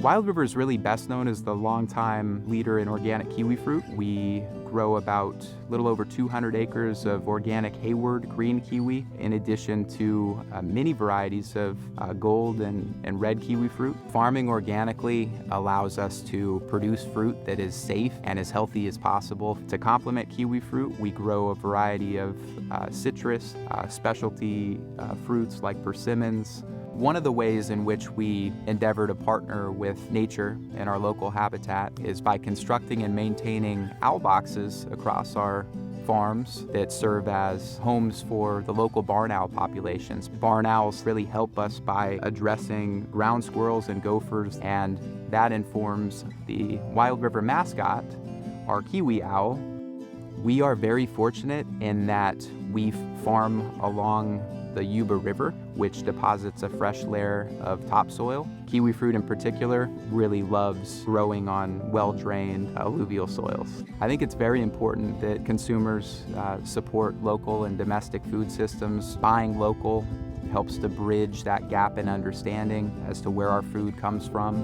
Wild River is really best known as the longtime leader in organic kiwi fruit. We grow about a little over 200 acres of organic Hayward green kiwi, in addition to many varieties of gold and red kiwi fruit. Farming organically allows us to produce fruit that is safe and as healthy as possible. To complement kiwi fruit, we grow a variety of citrus, specialty fruits like persimmons. One of the ways in which we endeavor to partner with nature in our local habitat is by constructing and maintaining owl boxes across our farms that serve as homes for the local barn owl populations. Barn owls really help us by addressing ground squirrels and gophers, and that informs the Wild River mascot, our kiwi owl. We are very fortunate in that we farm along the Yuba River, which deposits a fresh layer of topsoil. Kiwi fruit in particular really loves growing on well-drained alluvial soils. I think it's very important that consumers support local and domestic food systems. Buying local helps to bridge that gap in understanding as to where our food comes from.